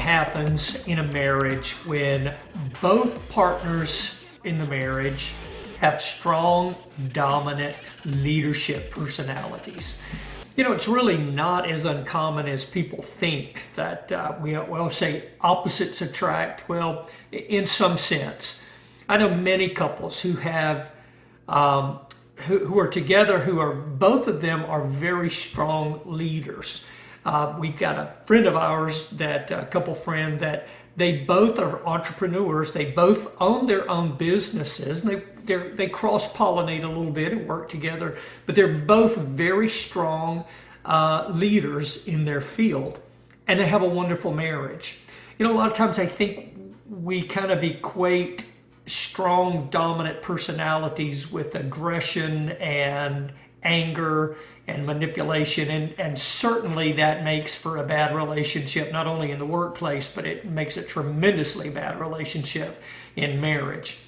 happens in a marriage when both partners in the marriage have strong, dominant leadership personalities. You know, it's really not as uncommon as people think that we say opposites attract. Well, in some sense, I know many couples who have who are together, who are, both of them are very strong leaders. We've got a friend of ours, that a couple friend, that they both are entrepreneurs. They both own their own businesses, and they cross-pollinate a little bit and work together, but they're both very strong leaders in their field, and they have a wonderful marriage. You know, a lot of times I think we kind of equate strong, dominant personalities with aggression and anger and manipulation, and certainly that makes for a bad relationship, not only in the workplace, but it makes a tremendously bad relationship in marriage.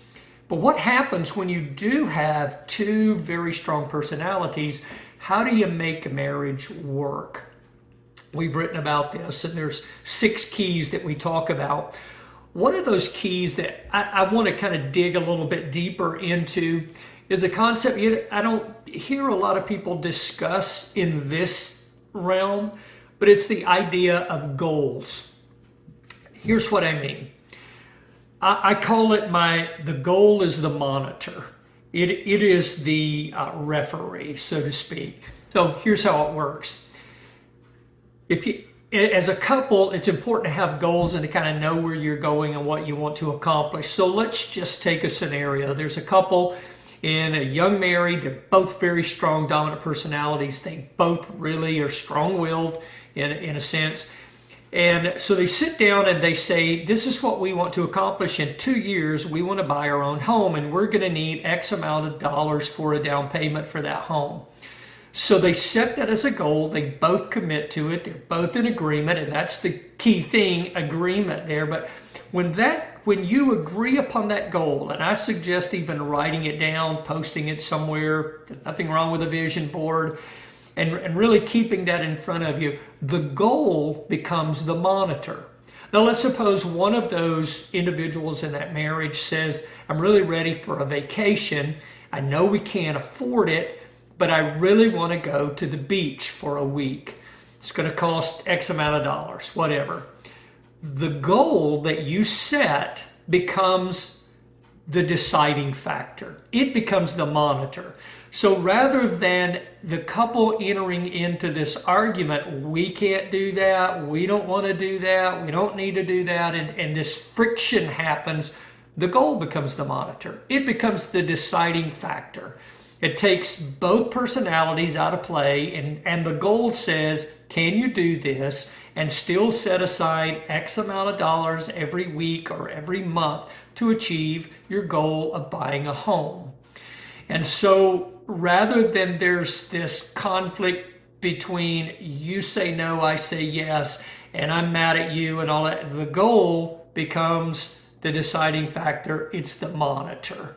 But what happens when you do have two very strong personalities? How do you make a marriage work? We've written about this, and there's 6 keys that we talk about. One of those keys that I want to kind of dig a little bit deeper into is a concept I don't hear a lot of people discuss in this realm, but it's the idea of goals. Here's what I mean. I call it the goal is the monitor. It is the referee, so to speak. So here's how it works. As a couple, it's important to have goals and to kind of know where you're going and what you want to accomplish. So let's just take a scenario. There's a couple and a young married. They're both very strong, dominant personalities. They both really are strong-willed in a sense. And so they sit down and they say, this is what we want to accomplish in 2 years. We want to buy our own home, and we're going to need X amount of dollars for a down payment for that home. So they set that as a goal. They both commit to it. They're both in agreement, and that's the key thing, agreement there. But when you agree upon that goal, and I suggest even writing it down, posting it somewhere, nothing wrong with a vision board, and really keeping that in front of you, the goal becomes the monitor. Now let's suppose one of those individuals in that marriage says, I'm really ready for a vacation. I know we can't afford it, but I really want to go to the beach for a week. It's going to cost X amount of dollars, whatever. The goal that you set becomes the deciding factor. It becomes the monitor. So rather than the couple entering into this argument, we can't do that, we don't want to do that, we don't need to do that, and this friction happens, the goal becomes the monitor. It becomes the deciding factor. It takes both personalities out of play, and the goal says, can you do this and still set aside X amount of dollars every week or every month to achieve your goal of buying a home? And so rather than there's this conflict between you say no, I say yes, and I'm mad at you and all that, the goal becomes the deciding factor. It's the monitor.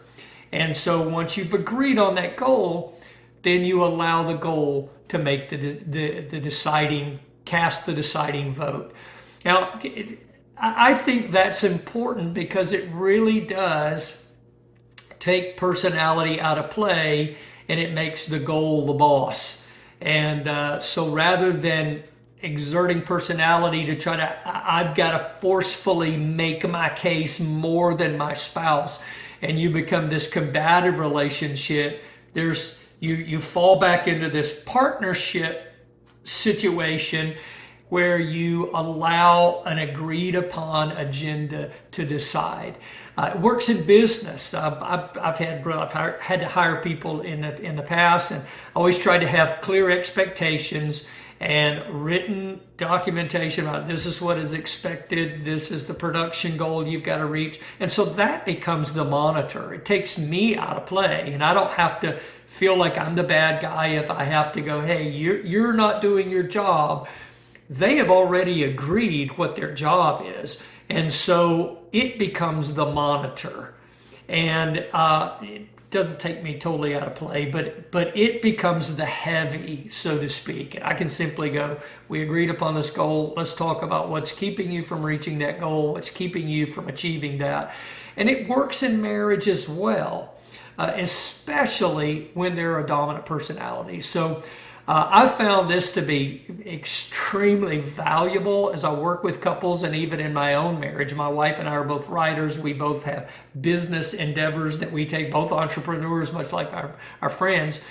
And so once you've agreed on that goal, then you allow the goal to make cast the deciding vote. Now, I think that's important because it really does take personality out of play, and it makes the goal the boss. And so rather than exerting personality to try to, I've got to forcefully make my case more than my spouse, and you become this combative relationship, you fall back into this partnership situation where you allow an agreed upon agenda to decide. It works in business. I've had to hire people in the past, and I always tried to have clear expectations and written documentation about this is what is expected, this is the production goal you've got to reach. And so that becomes the monitor. It takes me out of play, and I don't have to feel like I'm the bad guy if I have to go, hey, you're not doing your job. They have already agreed what their job is. And so it becomes the monitor. And doesn't take me totally out of play, but it becomes the heavy, so to speak. And I can simply go, we agreed upon this goal. Let's talk about what's keeping you from reaching that goal, what's keeping you from achieving that. And it works in marriage as well, especially when there are dominant personalities. So I've found this to be extremely valuable as I work with couples, and even in my own marriage. My wife and I are both writers. We both have business endeavors that we take, both entrepreneurs, much like our friends.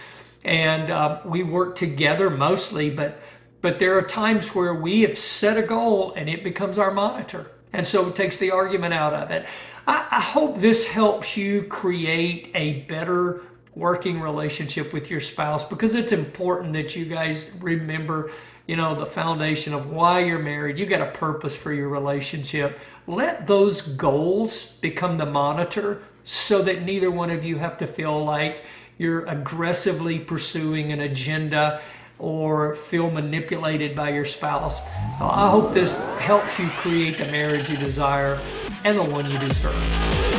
And we work together mostly, but there are times where we have set a goal and it becomes our monitor. And so it takes the argument out of it. I hope this helps you create a better working relationship with your spouse, because it's important that you guys remember, the foundation of why you're married. You got a purpose for your relationship. Let those goals become the monitor so that neither one of you have to feel like you're aggressively pursuing an agenda or feel manipulated by your spouse. I hope this helps you create the marriage you desire and the one you deserve.